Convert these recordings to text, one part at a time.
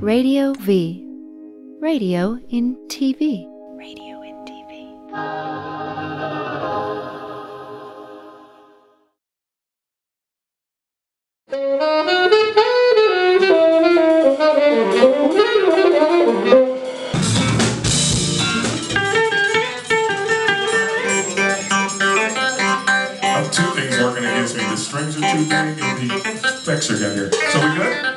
Radio V. Radio in TV. Radio in TV. Two things working against me. The strings are too big and the effects are down here. So we good?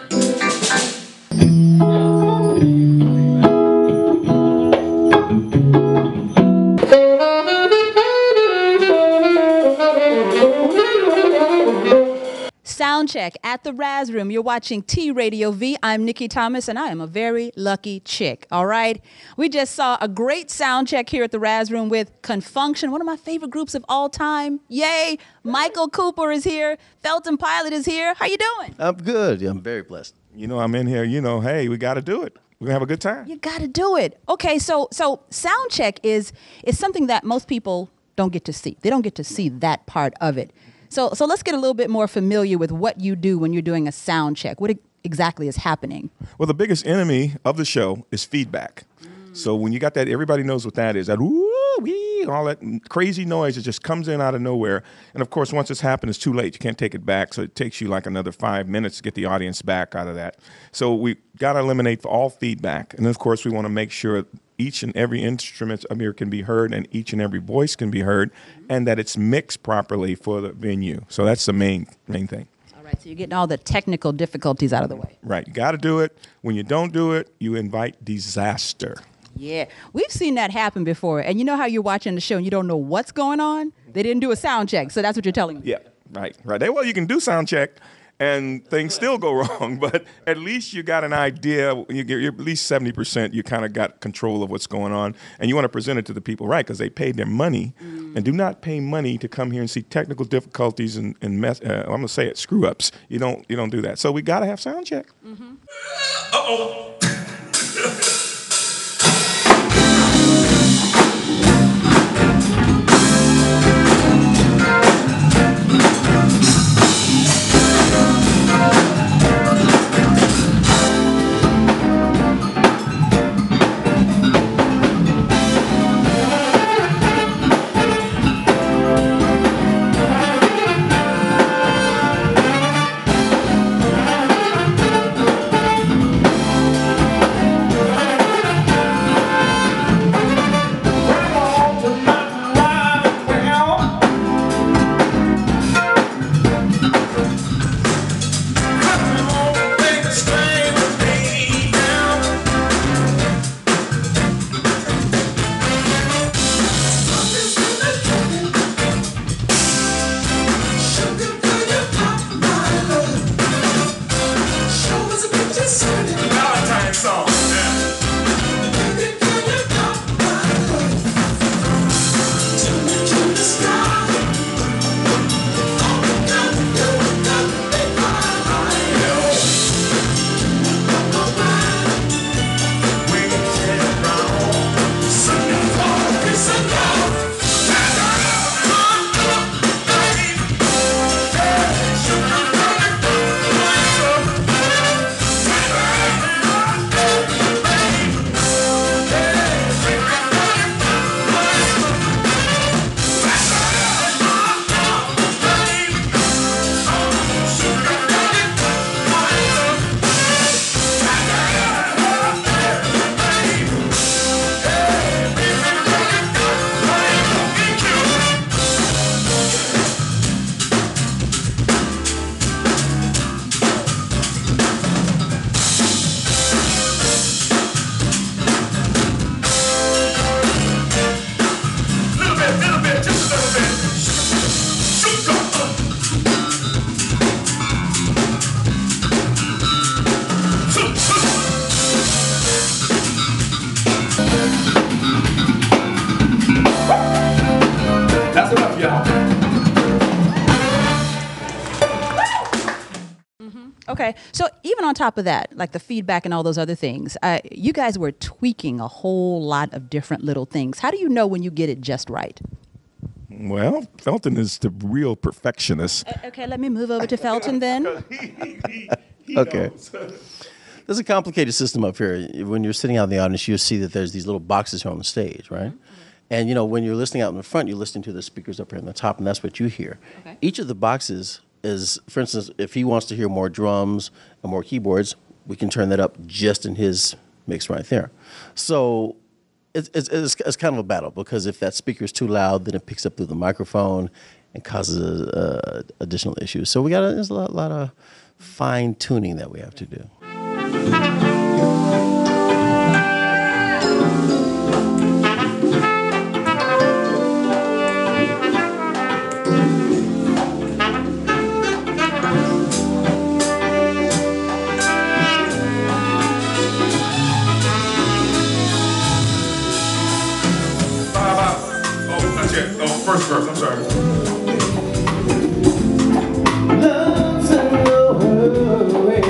Soundcheck at the Rrazz Room. You're watching T Radio V. I'm Nikki Thomas, and I am a very lucky chick, all right? We just saw a great sound check here at the Rrazz Room with Confunction, one of my favorite groups of all time. Yay! Michael Cooper is here. Felton Pilot is here. How you doing? I'm good. I'm very blessed. You know, I'm in here, hey, we got to do it. We're going to have a good time. You got to do it. Okay, so Soundcheck is something that most people don't get to see. They don't get to see that part of it. So let's get a little bit more familiar with what you do when you're doing a sound check. What exactly is happening? Well, the biggest enemy of the show is feedback. So when you got that, everybody knows what that is. That woo-wee, all that crazy noise that just comes in out of nowhere. And, of course, once it's happened, it's too late. You can't take it back. So it takes you like another 5 minutes to get the audience back out of that. So we got to eliminate all feedback. And, of course, we want to make sure each and every instrument up here can be heard and each and every voice can be heard and that it's mixed properly for the venue. So that's the main thing. All right, so you're getting all the technical difficulties out of the way. Right, you got to do it. When you don't do it, you invite disaster. Yeah, we've seen that happen before. And you know how you're watching the show and you don't know what's going on? They didn't do a sound check, so that's what you're telling me. Yeah, right. Well, you can do sound check and things still go wrong, but at least you got an idea. You're at least 70%. You kind of got control of what's going on, and you want to present it to the people right because they paid their money, and do not pay money to come here and see technical difficulties and mess. I'm gonna say it, screw ups. You don't do that. So we got to have sound check. Uh-oh. Okay, so even on top of that, like the feedback and all those other things, you guys were tweaking a whole lot of different little things. How do you know when you get it just right? Well, Felton is the real perfectionist. Okay, let me move over to Felton then. He Okay. knows. there's a complicated system up here. When you're sitting out in the audience, you'll see that there's these little boxes here on the stage, right? And, when you're listening out in the front, you're listening to the speakers up here on the top, and that's what you hear. Okay. Each of the boxes is, for instance, if he wants to hear more drums and more keyboards, we can turn that up just in his mix right there. So it's kind of a battle, because if that speaker is too loud, then it picks up through the microphone and causes additional issues. So there's a lot of fine tuning that we have to do. First verse, I'm sorry.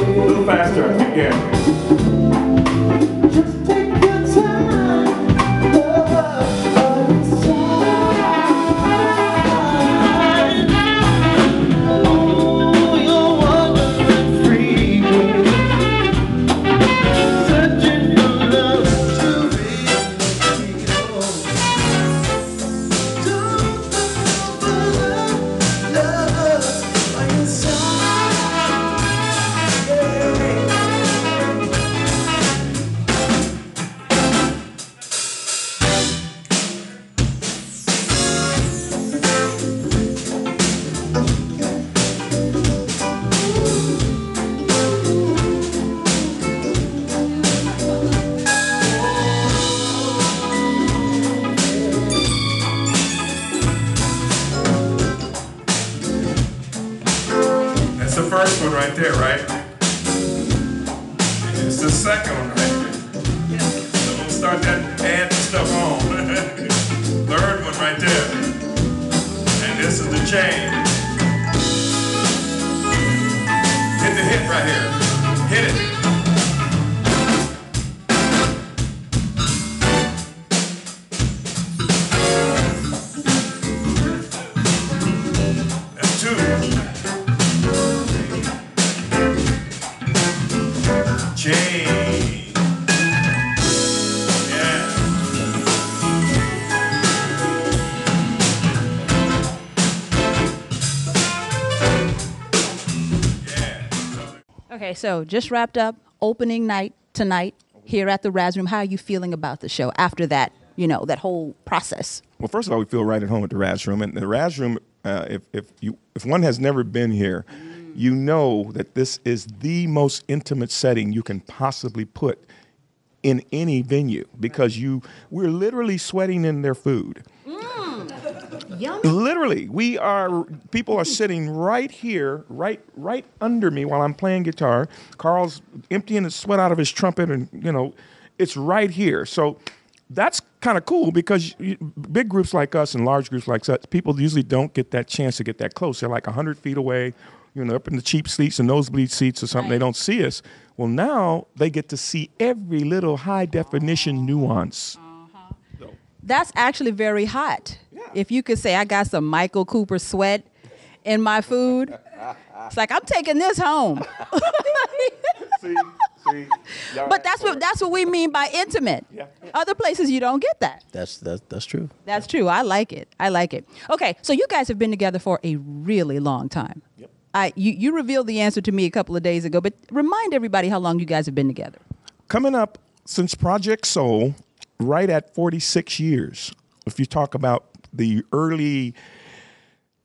A little faster, again. Just take your time, love oh, you're wandering free, searching for love to be That's the first one right there, right? It's the second one right there. So we'll start that add stuff on. Third one right there. And this is the chain. Hit the hit right here. Hit it. That's two. Chain. Yeah. Okay, so just wrapped up opening night tonight here at the Rrazz Room. How are you feeling about the show after that, that whole process? Well, first of all, we feel right at home at the Rrazz Room. And the Rrazz Room, if one has never been here, you know that this is the most intimate setting you can possibly put in any venue, because we're literally sweating in their food. Yummy. Literally, people are sitting right here, right under me while I'm playing guitar. Carl's emptying the sweat out of his trumpet, and it's right here. So that's kind of cool, because big groups like us and large groups like us, people usually don't get that chance to get that close. They're like 100 feet away, up in the cheap seats and nosebleed seats or something. Right. They don't see us. Well, now they get to see every little high definition nuance. That's actually very hot. Yeah. If you could say, I got some Michael Cooper sweat in my food, it's like, I'm taking this home. See. But that's what we mean by intimate. Yeah. Other places you don't get that. That's true. That's true. I like it. Okay, so you guys have been together for a really long time. Yep. You revealed the answer to me a couple of days ago, but remind everybody how long you guys have been together. Coming up since Project Soul, right at 46 years. If you talk about the early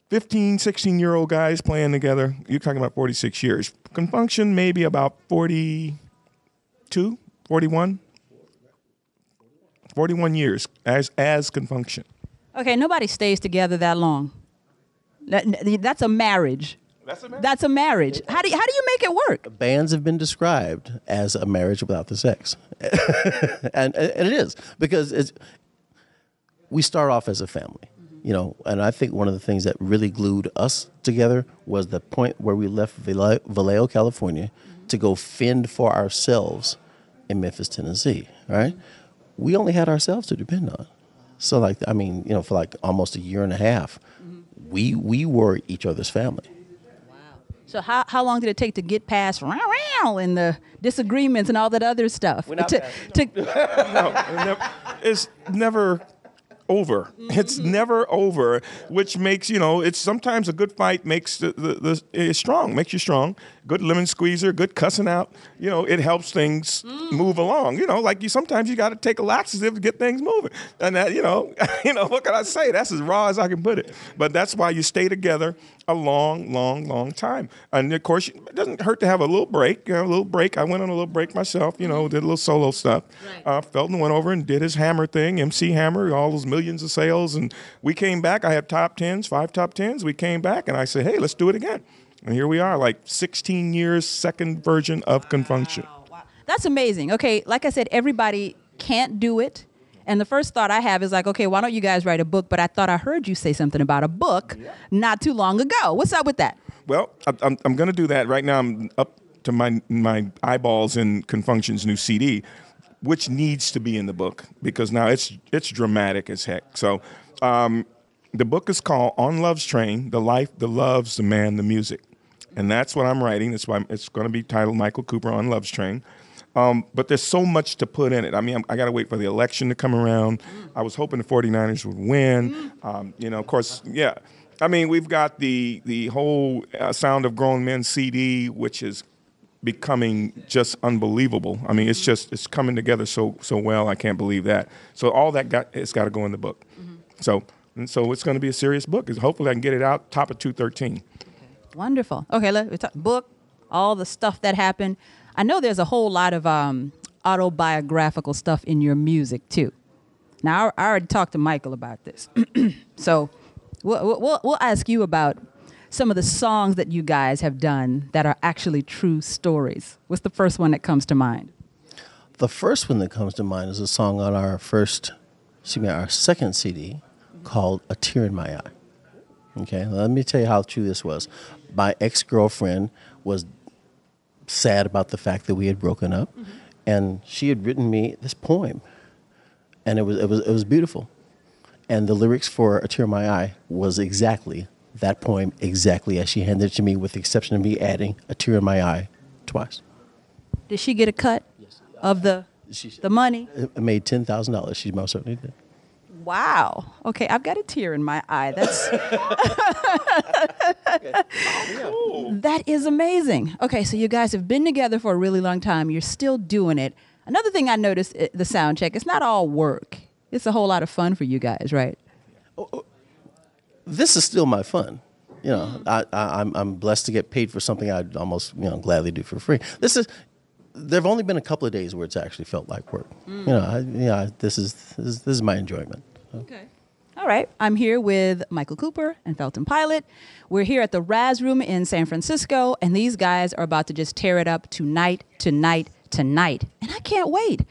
15, 16-year-old guys playing together, you're talking about 46 years. Confunction, maybe about 42, 41. 41 years as Confunction. Okay, nobody stays together that long. That's a marriage. That's a marriage. How do you make it work? Bands have been described as a marriage without the sex, and it is, because we start off as a family, And I think one of the things that really glued us together was the point where we left Vallejo, California, to go fend for ourselves in Memphis, Tennessee. Right? We only had ourselves to depend on. So, for like almost a year and a half, we were each other's family. So how long did it take to get past and the disagreements and all that other stuff. We're not past to, No, it's never over. It's never over, which makes, it's sometimes a good fight makes it's strong, makes you strong. Good lemon squeezer, good cussing out, it helps things move along. Like sometimes you got to take a laxative to get things moving. And that, what can I say? That's as raw as I can put it. But that's why you stay together a long, long, long time. And of course, it doesn't hurt to have a little break. I went on a little break myself, did a little solo stuff. Right. Felton went over and did his Hammer thing, MC Hammer, all those millions of sales. And we came back. I had top 10s, 5 top 10s. We came back and I said, hey, let's do it again. And here we are, like 16 years, second version of Confunction. Wow. That's amazing. Okay, like I said, everybody can't do it. And the first thought I have is like, okay, why don't you guys write a book? But I thought I heard you say something about a book not too long ago. What's up with that? Well, I'm going to do that. Right now I'm up to my eyeballs in Confunction's new CD, which needs to be in the book because now it's dramatic as heck. So the book is called On Love's Train, The Life, The Loves, The Man, The Music. And that's what I'm writing. That's why it's going to be titled Michael Cooper on Love's Train. But there's so much to put in it. I mean, I got to wait for the election to come around. I was hoping the 49ers would win. Of course, yeah. I mean, we've got the whole Sound of Grown Men CD, which is becoming just unbelievable. I mean, it's coming together so well. I can't believe that. So all that it's got to go in the book. So it's going to be a serious book. Hopefully I can get it out top of 213. Wonderful. Okay, let's talk book, all the stuff that happened. I know there's a whole lot of autobiographical stuff in your music too. Now I already talked to Michael about this, so we'll ask you about some of the songs that you guys have done that are actually true stories. What's the first one that comes to mind? The first one that comes to mind is a song on our second CD called "A Tear in My Eye." Okay, let me tell you how true this was. My ex-girlfriend was sad about the fact that we had broken up, and she had written me this poem, and it was beautiful. And the lyrics for "A Tear in My Eye" was exactly that poem, exactly as she handed it to me, with the exception of me adding "a tear in my eye" twice. Did she get a cut of the money? It made $10,000. She most certainly did. Wow. Okay, I've got a tear in my eye. That's that is amazing. Okay, so you guys have been together for a really long time. You're still doing it. Another thing I noticed, the sound check, it's not all work. It's a whole lot of fun for you guys, right? This is still my fun. I'm blessed to get paid for something I'd almost gladly do for free. There've only been a couple of days where it's actually felt like work. This is my enjoyment. Okay. All right. I'm here with Michael Cooper and Felton Pilot. We're here at the Rrazz Room in San Francisco, and these guys are about to just tear it up tonight. And I can't wait.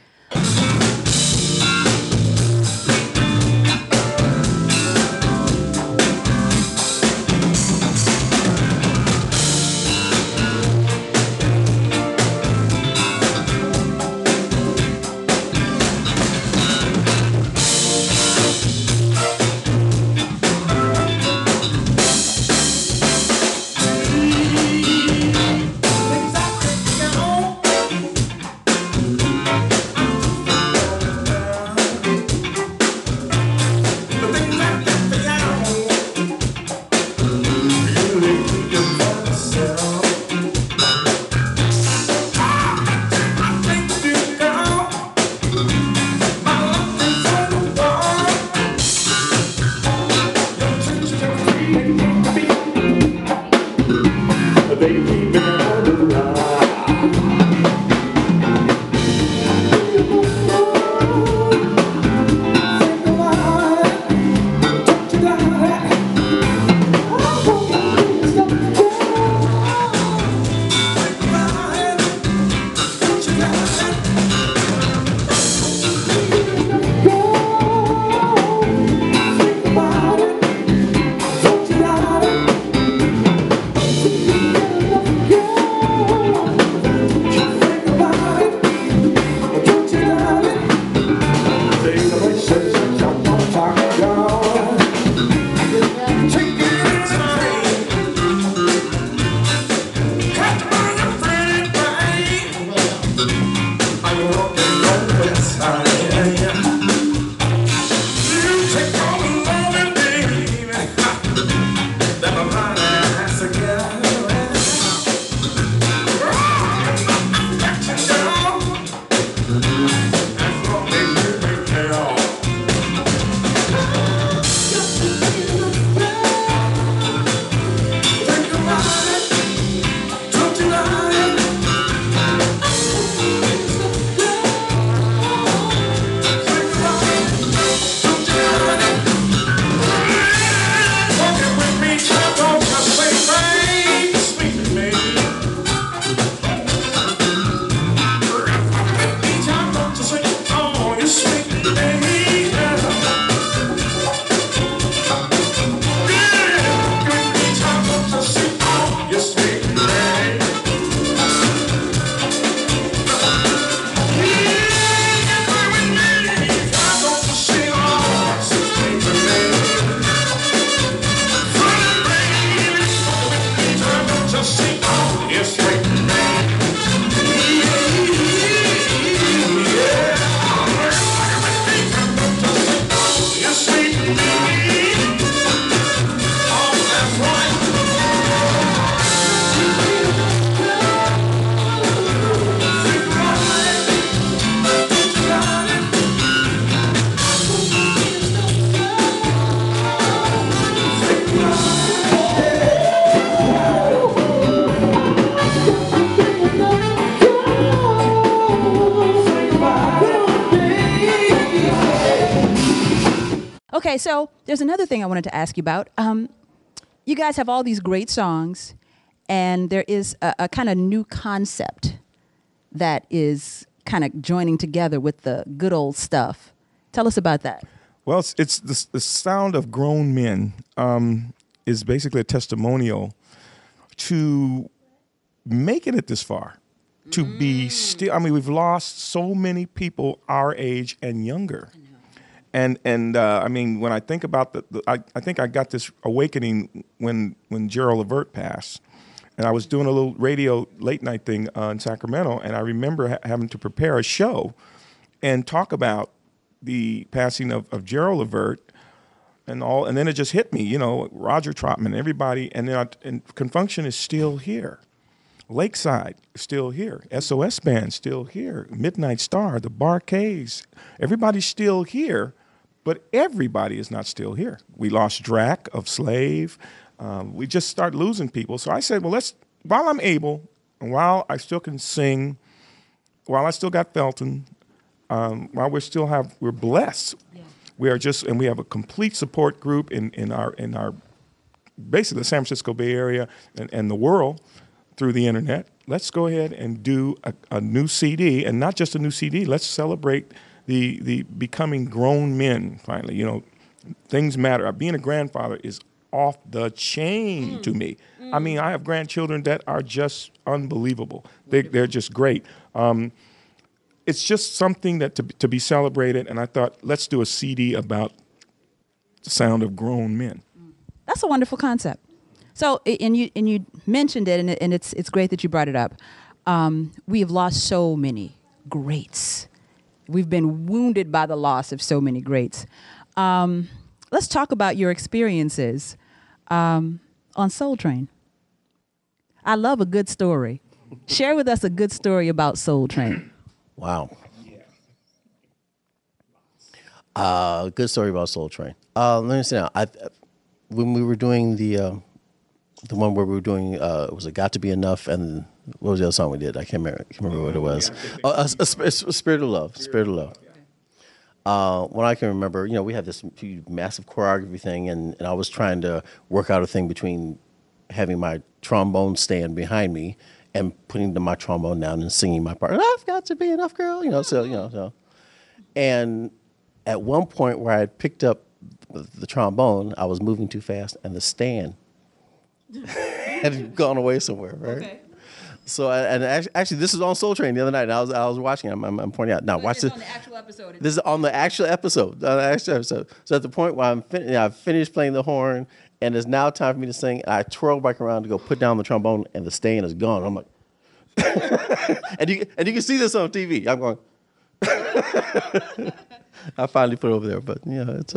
so there's another thing I wanted to ask you about. You guys have all these great songs, and there is a kind of new concept that is kind of joining together with the good old stuff. Tell us about that. Well, it's the sound of grown men is basically a testimonial to making it this far, to be still. I mean, we've lost so many people our age and younger. And I mean, when I think about I think I got this awakening when Gerald Levert passed. And I was doing a little radio late night thing in Sacramento, and I remember having to prepare a show and talk about the passing of Gerald Levert and all, and then it just hit me, you know, Roger Troutman, everybody, and then and Confunction is still here, Lakeside is still here, SOS Band still here, Midnight Star, the Barcades, everybody's still here, but everybody is not still here. We lost Drac of Slave. We just start losing people. So I said, well, while I'm able, and while I still can sing, while I still got Felton, while we're blessed. Yeah. We are and we have a complete support group in our basically the San Francisco Bay Area and the world through the internet. Let's go ahead and do a new CD, and not just a new CD. Let's celebrate the becoming grown men finally. You know, things matter. Being a grandfather is off the chain to me. I mean, I have grandchildren that are just unbelievable. They're just great. It's just something that to be celebrated, and I thought, let's do a CD about the sound of grown men. That's a wonderful concept. So, and you mentioned it, and it's great that you brought it up. We have lost so many greats. We've been wounded by the loss of so many greats. Let's talk about your experiences on Soul Train. I love a good story. Share with us a good story about Soul Train. Wow. Good story about Soul Train. Let me see now. When we were doing the one where we were doing, was it Got to Be Enough, and what was the other song we did? I can't remember what it was. Spirit of Love. Spirit of Love. When I can remember, you know, we had this massive choreography thing, and I was trying to work out a thing between having my trombone stand behind me and putting my trombone down and singing my part. I've got to be enough, girl. You know, so. And at one point where I had picked up the trombone, I was moving too fast, and the stand had gone away somewhere, right? Okay. So, and actually, this is on Soul Train the other night, and I was watching it. I'm pointing out. Now, watch this. On the actual episode. This is on the actual episode. So at the point where I've finished playing the horn, and it's now time for me to sing, I twirl back around to go put down the trombone, and the stand is gone. I'm like, and you can see this on TV. I'm going. I finally put it over there, but yeah, it's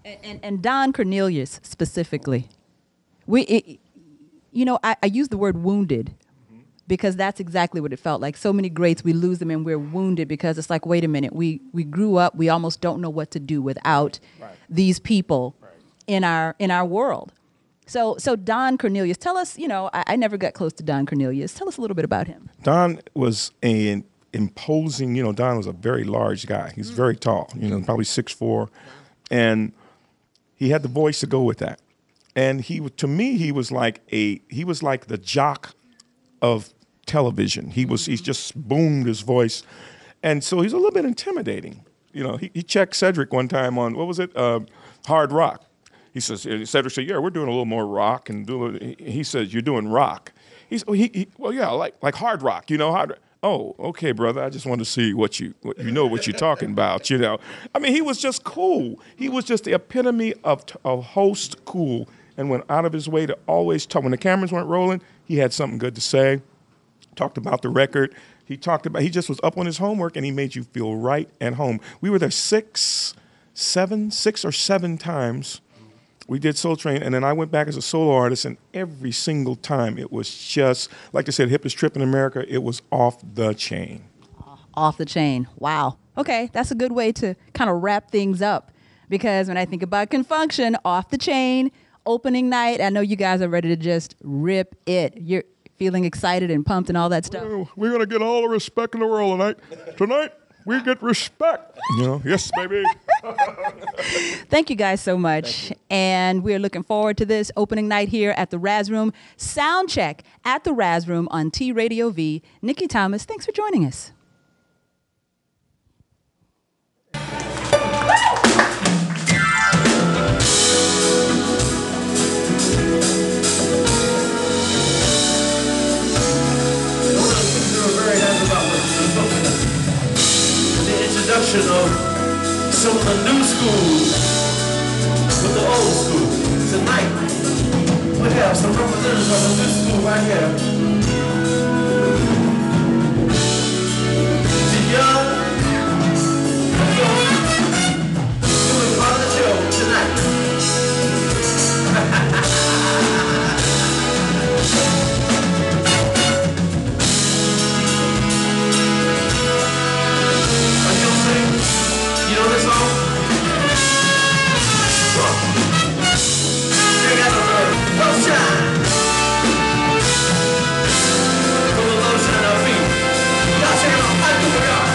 And Don Cornelius specifically, I use the word wounded. Because that's exactly what it felt like. So many greats, we lose them and we're wounded because it's like, wait a minute, we grew up, we almost don't know what to do without these people in our world. So Don Cornelius, tell us, I never got close to Don Cornelius. Tell us a little bit about him. Don was an imposing, Don was a very large guy. He's very tall, probably 6'4", and he had the voice to go with that. And to me, he was like the jock of television. He's just boomed his voice. And so he's a little bit intimidating. He checked Cedric one time on, what was it? Hard rock. He says, Cedric said, yeah, we're doing a little more rock. And he says, you're doing rock. Well, yeah, like hard rock, hard. Oh, okay, brother. I just want to see what you're talking about, I mean, he was just cool. He was just the epitome of host cool, and went out of his way to always talk. When the cameras weren't rolling, he had something good to say. Talked about the record. He just was up on his homework, and he made you feel right at home. We were there six or seven times. We did Soul Train, and then I went back as a solo artist, and every single time it was just, like I said, hippest trip in America, it was off the chain. Off the chain. Wow. Okay, that's a good way to kind of wrap things up, because when I think about Confunction, off the chain, opening night, I know you guys are ready to just rip it. You're feeling excited and pumped and all that stuff. We're going to get all the respect in the world tonight. Tonight, We get respect. Yes, baby. Thank you guys so much. And we're looking forward to this opening night here at the Rrazz Room. Soundcheck at the Rrazz Room on T Radio V. Nikki Thomas, thanks for joining us. Introduction of some of the new schools with the old school. Tonight, we have some representatives of the new school right here. The young, doing part of the show tonight. You know this song? Check out the love shine. Put the love shine on our feet. Y'all check it out. How do we are?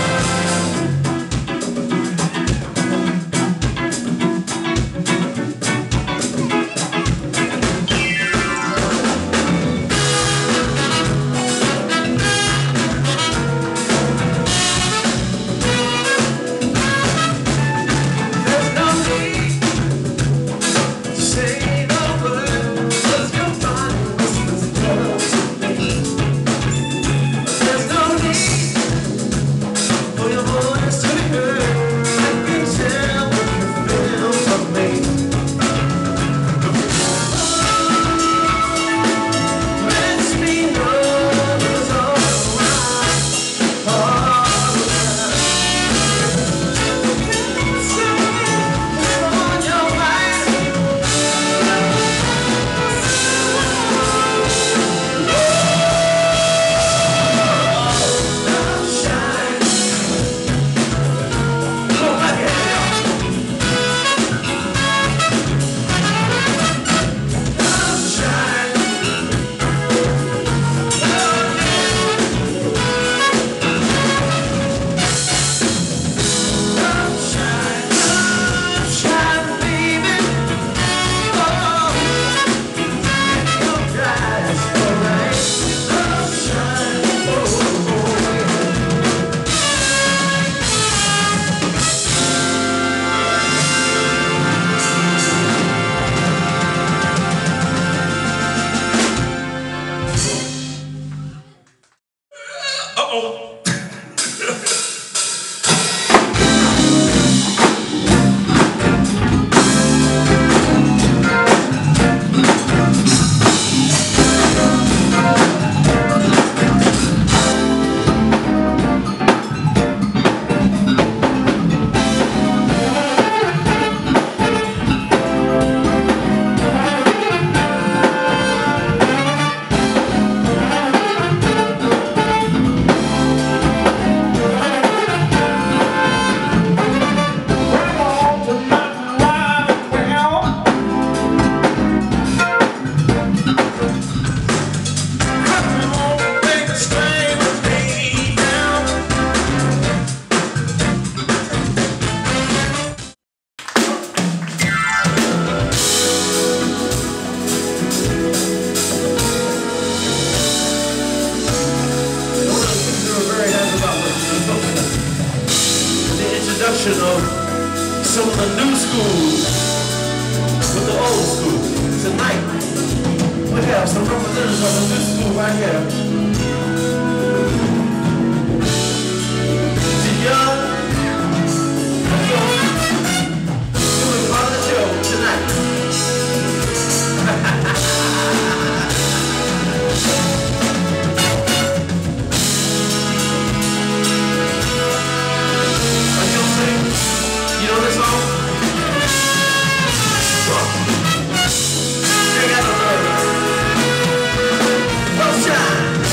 introduction of some of the new schools with the old school. Tonight, we have some representatives of the new school right here. The young, doing part of the show tonight. You know this song? Check out the love shine.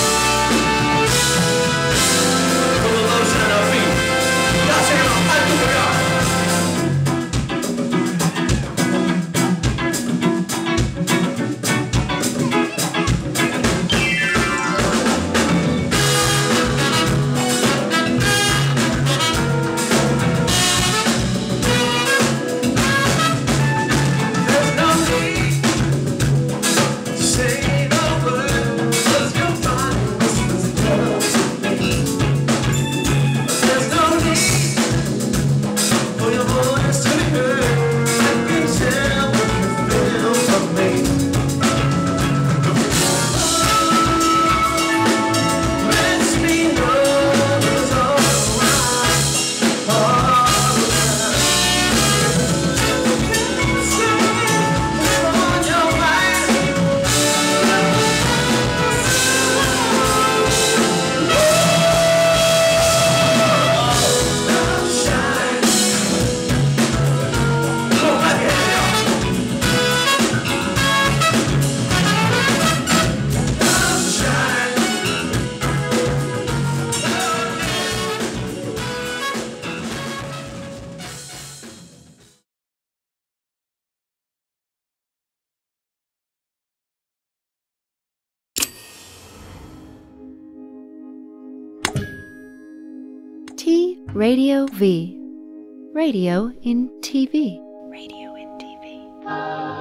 Radio V. Radio in TV. Radio in TV.